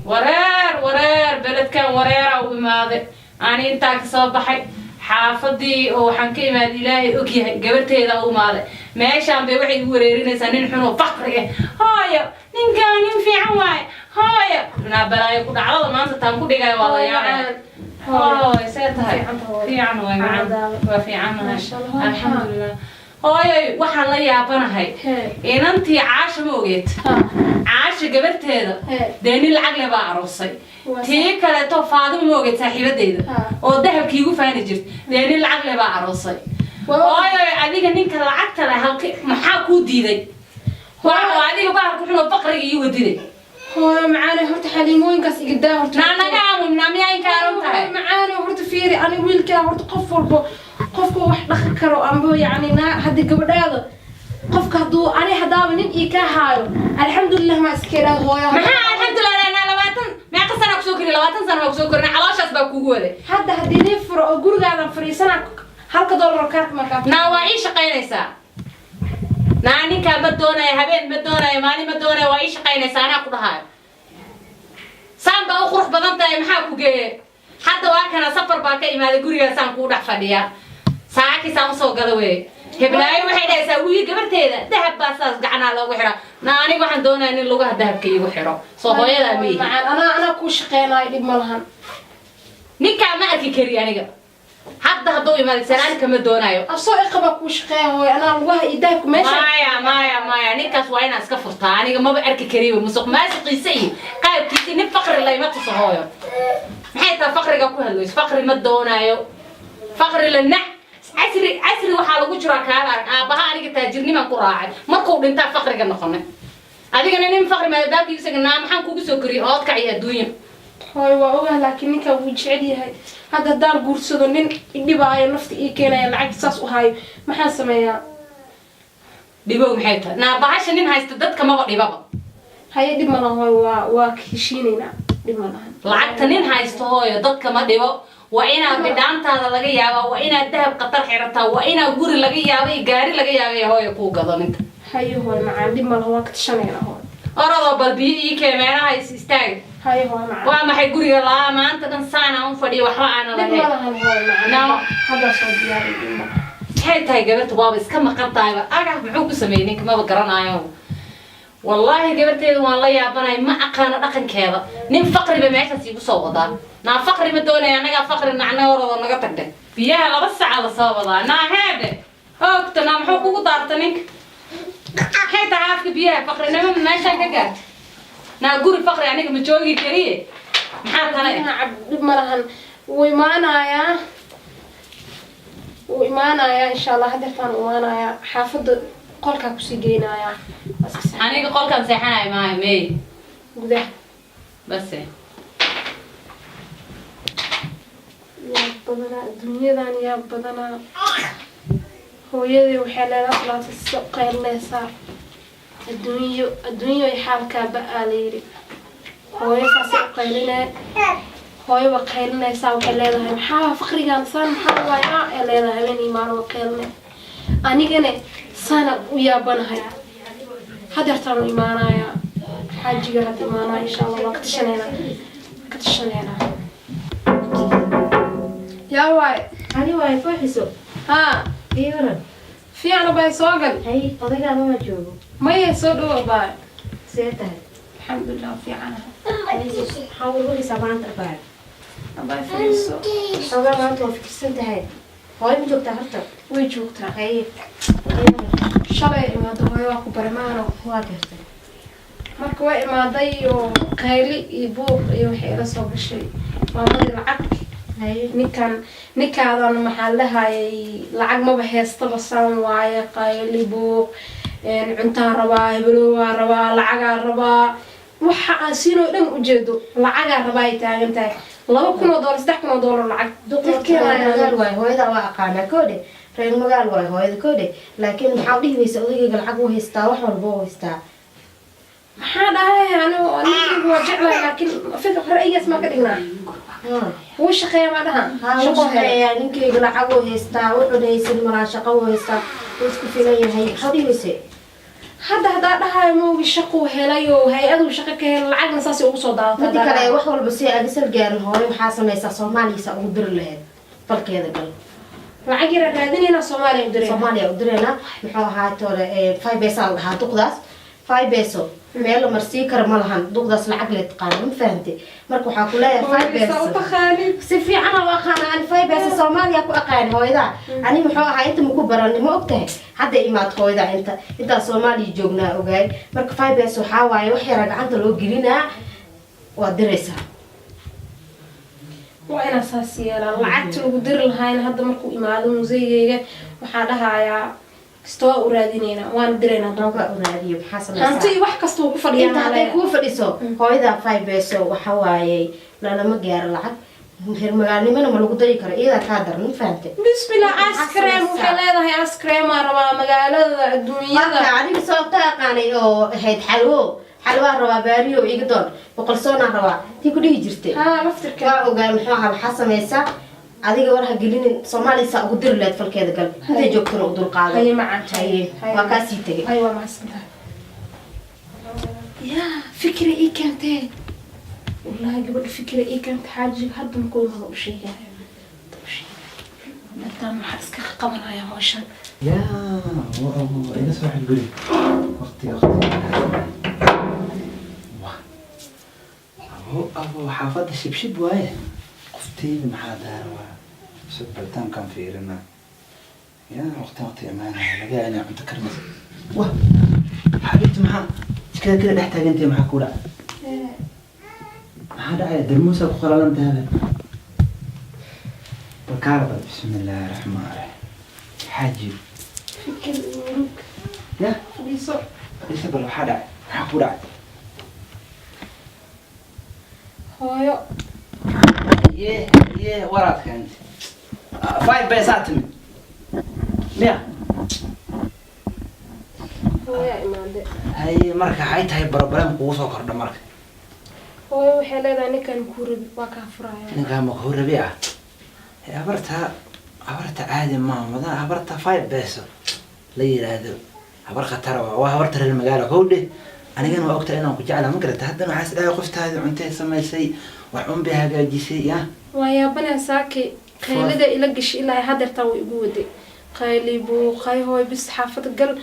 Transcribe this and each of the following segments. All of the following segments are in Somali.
wareer beledkan wareera u imaade ani inta ka soo baxay xaafadii oo waxaan ka imaad ilaahay og yahay gabarteeda u imaade meeshaan bay waxay u wareerinaysaa nin xun oo faqri ah hooyo ninkaan nin fiican waay hooyo na balaayo ku dhacdo maanta taan ku dhigay waa la yaacay hooyo seetahay fiican waay waa fiican alxamdulillah hooyo waxaan la yaabanahay inantii caasha ma ogeed caasha gabarteeda deeni lacag leh baa aroosay tii kale to faadimo ma ogeed saaxiibadeeda oo dahabkii ugu faani jirtay deeni lacag leh baa aroosay hooyo adiga ninka lacagta leh halkii maxaa ku diiday hooyo adiga baa ku xun oo faqriga iyo wadiday hooyo macaane horta xaliimooyinkaas igdaa horta naga aamumna miyay kaaran tahay macaane horta fiiri ani wiilkaa horta qof walba qofka wax dhaqan karo amba yani hadda gabadhaada qofka hadduu ani hadaaba nin ii ka haayo alxamdulillah ma iskeedaa hooyo maxaa alxamdulillah ana 20 meeqa sana kusoo kori 20 sana kusoo korna calooshaas baa kugu waday hadda haddii nin furo oo gurigaadan fariisana $1 kaarka markaa naa waa ii shaqaynaysaa naa ninkaa ma doonaya habeen ma doonaya maalin ma doonaya waa ii shaqaynaysaa anaa ku dhahayo saan baa u qurux badan tahay maxaa ku geeye hadda waa kana safar baa ka imaaday gurigaasaan kuu dhex fadhiyaa saakisaan usoo gada wey heblaayo waxay dhahaysaa wiil gabarteeda dahab baa saas gacanaa loogu xiraa naa aniga waxaan doonaya nin lugaha dahabka iigu xiro soo hooyadaa ma yihi anaa kuu shaqeynaayo dhib ma lahan ninkaa ma arki kari aniga hadda hadduu imaaday salaan kama doonayo asoo iqaba kuu shaqeeya hooyo anaa lugaha iyo dahabka meesha maya ninkaas waa inaan iska furtaa aniga maba arki kariba musuq maasiqiisa iyo qaabkiisa nin faqri layma tuso hooyo maxay taa faqriga ku hadlayso faqri ma doonayo faqri la nac casri waxaa lagu jiraa kaalaan aabaha aniga taajirnimaan ku raacay markuu dhintaa faqriga noqonay adigana nin faqri maadaabkii isaga naa maxaan kugu soo koriyay oodkac iyo adduunya hooyo waa ogahay laakiin ninkaa wuu jecel yahay hadda haddaan guursado nin idhibaayo nafta ii keenaya lacag saas u hayo maxaan sameeyaa dhibow maxay tahay naa bahasha nin haysta dadka maba dhibaba haye dhib ma lahan hooyo waa ka heshiinaynaa dhib ma lahan lacagta nin haysto hooyo dadka ma dhibo waa inaad bidhaantaada laga yaabaa waa inaad dahab qatar xirataa waa inaad guri laga yaaba iyo gaari laga yaaba iyo hooyo kuu gado ninka haye hooyo macaan dhib ma lahan waa ka tashanaynaa hooyo orodoo bal biyo ii kee meelaha is istaaga haye hooyo macaan waa maxay guriga laa maanta dhan saana u fadhiyo waxba aana dhib ma lahayn lahan hooyo macaan hadda soo diyaariy dhib ma maxay tahay gabarta waaba iska maqan tahayba agax muxuu ku sameeyey ninka maba garanaayo والله قبرتي والله يا بناي ما أقانا رقم كذا نم فقري بمعشة يبصوا وضع نا فقري مدوني أنا فقري نعنا ورا نقطع ده فيها لا بس على صوابه نا هذا أوكت نا محوق وضعتنيك حيت عارف بيها فقري نما ما شايف كذا نا أقول فقري يعني متجوجي كريه محط أنا عبد مرهن وإيمانا يا إن شاء الله هذا كان وإيمانا يا حافظ قولك كوسيجينا يا أنا قول كان سيحنا معي مي وده بس يا بدنا الدنيا ذاني يا بدنا هو يدي وحلا لا تسوق إلا صار الدنيا يحالك بقى ليري هو يسوق لنا هو يوقع لنا يسوق لنا محا فقري كان صار محا ويا لنا هني ما وقعنا أنا كنا سنة ويا بنهاي هذا ترى إيمانا يا حاجي قالت إيمانا إن شاء الله وقت شنينا يا واي هني واي فوحسو ها إيورن في أنا باي سوقل هاي طريقة ما جوجو ما يسودوا باي سيتها الحمد لله في عنها حاولوا لي سبعة أربعة باي فريسو طبعا ما أنتوا في السنة هاي هاي من جوكتها هرتا ويجوكتها هاي shalay imaado hooyo waa ku barmaano waa gartay marka waa imaaday oo qayli iyo buuq iyo waxay ila soo gashay maamadii lacag ninkaadan maxaa lahayay lacag maba heestaba saan waaye qayli buuq cuntaa rabaa hebelowaa rabaa lacagaa rabaa waxa aan siinoo dhan ujeedo lacagaa rabaa ay taagan tahay $2,000 $3,000 lacag duqeed waay hooyada waa aqaanaa koodhe reer magaal waay hooyada koodhe laakiin maxaa dhihibaysa odayga lacag uu haystaa wax walba uu haystaa maxaa dhahay anigu waa jeclahay laakiin fikir ra'yigaas ma ka dhignaa wuu shaqeeyaa ma dhaha shaqeeyaa ninkeyga lacag uu haystaa wuxuu haysan malaa shaqo uu haystaa wuu isku filan yahay maxaa dhihibaysa هذا هاي مو بشقو هلايو هاي أدو شقة كهل العقل نصاصي وصو داو هذيك على وحول بس أجسل جار هاي وحاسة يسا صومالي يسا أقدر له فرق هذا قال العقل الرادين هنا صومالي ودرينا صومالي ودرينا محو هاي تور 5 بيسو ها تقدس 5 بيسو ميلو مرسي كرملهن دقدس العقل تقارن فهمتي مركو حاكولا 5 بيسو سيفي أنا وأخانا أنا 5 بيسو صومالي أكو أقان هاي ذا أنا محو هاي أنت مكبرني ما أبته حتى إيمات هاي ذا أنت صومالي جوجنا أوكي مركو 5 بيسو حاواي وحي رجعت لو جرينا ودرسها وأنا أساسية العقل ودر الهاين هذا مركو إيمالهم زي وحالها يا استوى أورادينينا وأنا درينا نوقع أورادي بحسب أنتي واحد كستو كفريان أنت هذا كوفريسو هاي ذا 5 بيسو وحواي لا ما جار العقل غير مغالي ما لو قدري كره إذا كادر ما فهمت بسم الله آيس وحلا هاي آيس كريم ربا مقالة الدنيا ما يعني بصوتها قاني أو هيد حلوة ربا باريو يقدر بقلصونا ربا تيكودي جرتي ها مفترك وقال محوها بحسب يسا adiga war ha gelin Soomaaliya sa ugu dir leed falkeeda gal intay joogto oo dul qaado hay macanta waa ka sii tagay ay waa maasanta ya fikri ee kantay wallahi gabadh fikri ee kantay xaaji hadda ma koob ma u sheegay dadaan waxa iska qabanaya hawshan يا إذا صح تقولي أختي أبو حافظ شبشب وايه أختي محاضر وسبلتان كان في رنا يا أختي أمانة لقاني عم تكرمس واه حبيبتي معها كذا نحتاج أنت معها كولا هذا عيد درموسة وخلا أنت هذا بالكعبة بسم الله الرحمن الرحيم حاجي فكر الملوك يا ليس ليس بلو حدا حقولا هايو يه وراتك انت 5 بيسات من ميا هايا إمادة هاي مركا حيت هاي بربران قوسو كرد مركا هايو وحيلا ذا نكن كورب وكافرايا نكا مكهور بيع هي عبرتها عادي ماما عبرتها 5 بيسو ليلة هذا عبرتها ترى وعبرتها للمقالة كودي أنا كان وقت أنا كنت على مقرة هذا ما حس لا قفت هذا عنتي سمي شيء وعم بها جاي شيء يا ويا بنا ساكي خيلدا إلقش إلا هدر توي جودي خيلي بو خي هو بس حافظ قل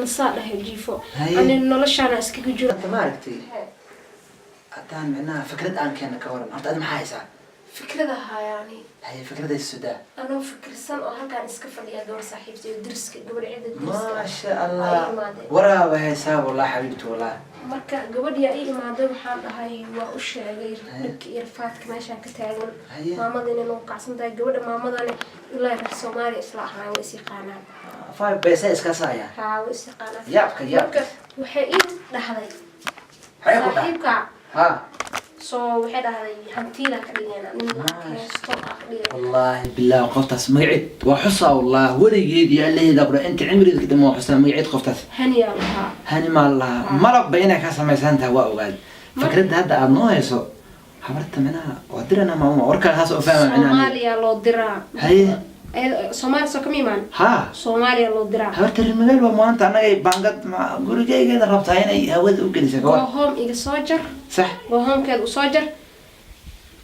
نصاله الجيفو أنا نلش أنا أسكي جور أنت ما ركتي أتان معنا فكرة أنا كان كورم أنت ما حايسة فكرة ها يعني هي فكرة السوداء أنا فكر سنة وها كان إسكفر لي دور صاحبتي ودرس قبل عدة درس ما شاء الله ورا بحساب والله حبيبتي والله marka gabadhii ay imaado waxaan dhahay waa u sheegay ninka irfaadka meeshaan ka taagan maamadina inuu kacsan tahay gabadha maamadana ilaa reer Soomaaliya isla ahaan way si qaanaan 5 بيسة iska saaya way si qaanaan yaabka waxay ii dhahday saaxiibka ha soo waxay dhahday hantiila ka dhigayna nin keesto ah dhigay والله بالله قفتاس مقعد وحصة والله وريجيد يا اللي دبر أنت عمري كده ما حصة مقعد قفتاس هنيا الله هني ما الله مرب بينك هسه ما سنتها وقال فكرت هذا أبنوه يسوع حبرت منها ودرنا ما هو وركل هسه فاهم منها Soomaaliya loo diraa هي Soomaaliya soo kama imaan ها Soomaaliya loo diraa حبرت المجال وما أنت أنا جاي بانقد مع قولي جاي كده ربطها هنا هود وكذا سكوا gohom iga soo jar صح gohomkeed u soo jar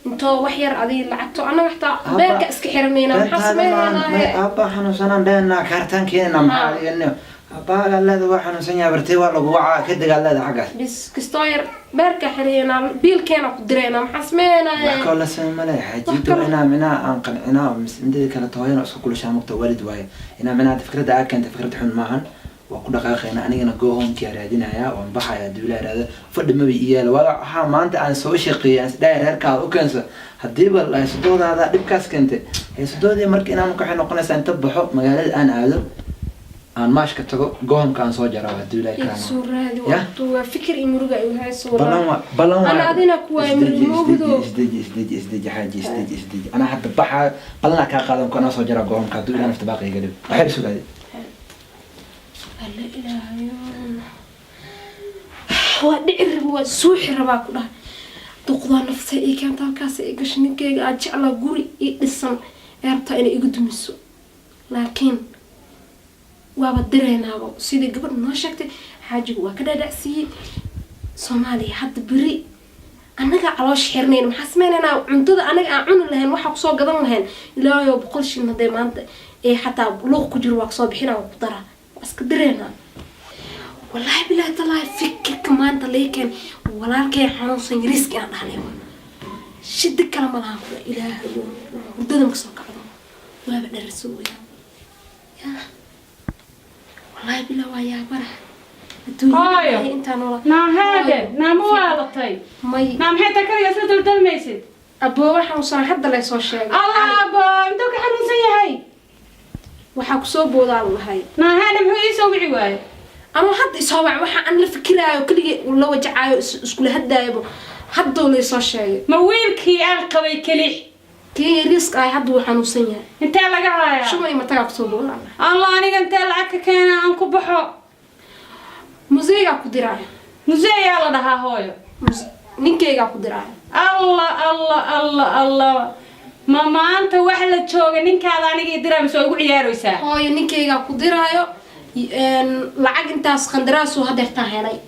intoo wax yar adii lacagto anaga xataa beerka iska xirmayna maxaa sameeynaa أبا حنوسنا دهنا كارتان كينا محل إنه أبا قال له ده حنوسنا برتي ولا بوعة كده قال له ده حاجة بس كستوير beerka xirayna biilkeena ku direena maxaa sameeynaa كل سنة ملاي حاجة تو أنا منا أنقل أنا مدري كانت توين أسكو كل شيء مقطع والد واي أنا منا تفكرت أكن تفكرت حن معهن وكل دقيقة أنا جوهم كيرادين هيا وانبحى يا دولار هذا فرد ما بيجي ولا ها ما أنت أنا سوي شقي داير هركا وكنسا هديب الله يسدود هذا دبكاس كنت يسدود يمرك أنا ممكن حنا قلنا سنتبحوا مجال الآن هذا أنا ماش كتجو جوهم كان صوجر على الدولار كان الصورة هذه وقتها فكر إمرجع وهاي الصورة بلون أنا أدينا كوا إمرجع استدي حاجة استدي أنا حتى بحى بلنا كقدم كنا صوجر جوهم كدولار نفط باقي قريب أحب سؤالي لا إله إلا الله ودعر وسوح رباك ده تقضى نفسه إيه كان تاكاس إيه قشني كي أجعل جوري إيه لسان أرتا إني يقدم لكن وابدرينا أبو سيدي قبل ناشكتي xaajigu waa ka dhaadhacsiiyey Soomaaliya hadda beri anaga caloosh xirneen maxaa sameynaa cuntada anaga aan cuni lahayn waxa ku soo gadan lahayn ilaayo boqol shin haday maanta ee xataa luuq ku jiro waa soo bixinaa ku dara iska direena wallahi billahi taala fikirka maanta leekan walaalkay xanuunsan risk aan dhahnay shida kala ma laha ilaahay hurdada ma soo kacdo waaba dharsuuya ya wallahi billahi waa yaa bara هاي نعم هذا نعم واضحتي نعم حتى كذا يصير دلميسد أبو وحنا حد لا يسوى شيء الله أبو أنتوا كحنون سيء هاي وحكسوا بوضع هاي نعم هذا هو يسوي عواي أنا حد يسوي وح أنا الفكرة وكل ولا وجع سكول هدا يبو حد ولا يسوى شيء مويل كي أنقذ كليح كي ريسك أي حد وحنا سيء أنت لا قاعد شو ما يمتلك صوبه الله أنا أنت لعك كان أنكو بحو موزيكا كدراي موزيكا يلا ده هاي نينكيغا كدراي الله الله الله الله ماما أنت وحلا تشوق نينكاada aniga diraa soo ugu ciyaaraysaa hooyo ninkeyga ku diraayo lacag intaas qandaraas oo hadeerta helay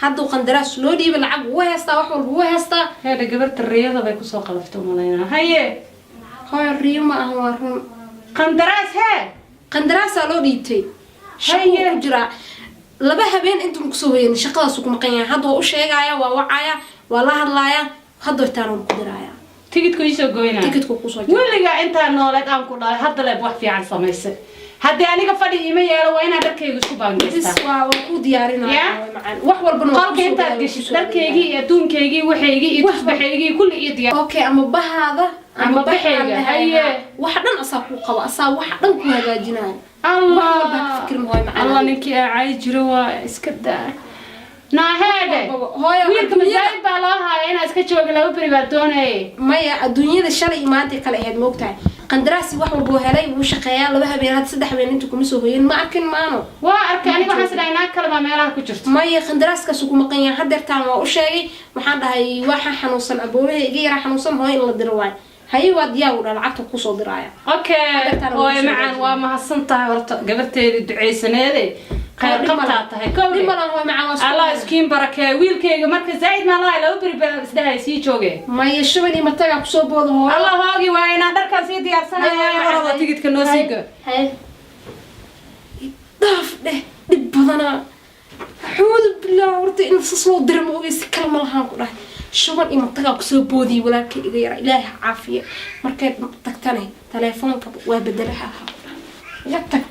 hadda qandaraas loo dhiibay lacag uu heestaa wax walba uu heestaa heeda gabarta riyada bay ku soo qalafto malaynaa haye hooyo riyo ma aha waa run qandaraas qandaraas loo dhiibtay haye ku jira laba habeen intuu ku soo weeyay shaqadaas ku maqan yahay hadda uu sheegaya waa wacaya waa la hadlaaya hadda taan uu ku diraaya tigidku isoo gooyna tigidku ku soo jira weliga inta nooleed aan ku dhalay hadda leeb wax fiican sameysay hadii aniga fadhi ima yeelo waa inaan dharkayga isku baangeysta waa ku diyaarinaya macaan wax walba noo qalka inta gashay dharkayga iyo adduunkayga waxayga iyo tusbaxayga kulli iyo diyaar okay ama bahaada ama baxayga haye wax dhan asaa ku qaba asaa wax dhan ku hagaajinaa الله الله الله نكي عايز جروا اسكدا ناهاده هاي ويلك مزايد بالها انا اسكا جوغ لو بريبادوناي مايا adduunyada shalay maanta kala ahayd moogtahay qandaraasi wax walba helay uu shaqeeyaa laba habeen had saddex habeen inta kuma soo hoyin ma arkin maano waa arkay aniga waxaan sidaynaa kalaba meelaha ku jirto maya qandaraaskaas ku maqan yahay hadeertaan waa u sheegay waxaan dhahay waxa xanuunsan aboobaha iga yara xanuunsan hooy in la diro waay هاي واديا ولا لعبته كوسو درايا اوكي اوي معان وما حسنتها horta gabarteedii duceysaneeday khayr qabtaatahay kowdi ma laha macaan Allah iskiin barakay wiilkayga marka zaid ma laha loo bari isdahay si jooge ma yeshubani mataga kusoo boodo hooyo Allah waagi waa ina dharkan si diyaarsanaya orada tigidka noo siiga hay daf dib badana xuud bilaa horta in soo dirmo oo is kalma lahaan ku dhahay shuban ima taga kusoo boodii walaalkay iga yara ilaahay caafiye markay tagtane telefoonka waa bedelaha ya tag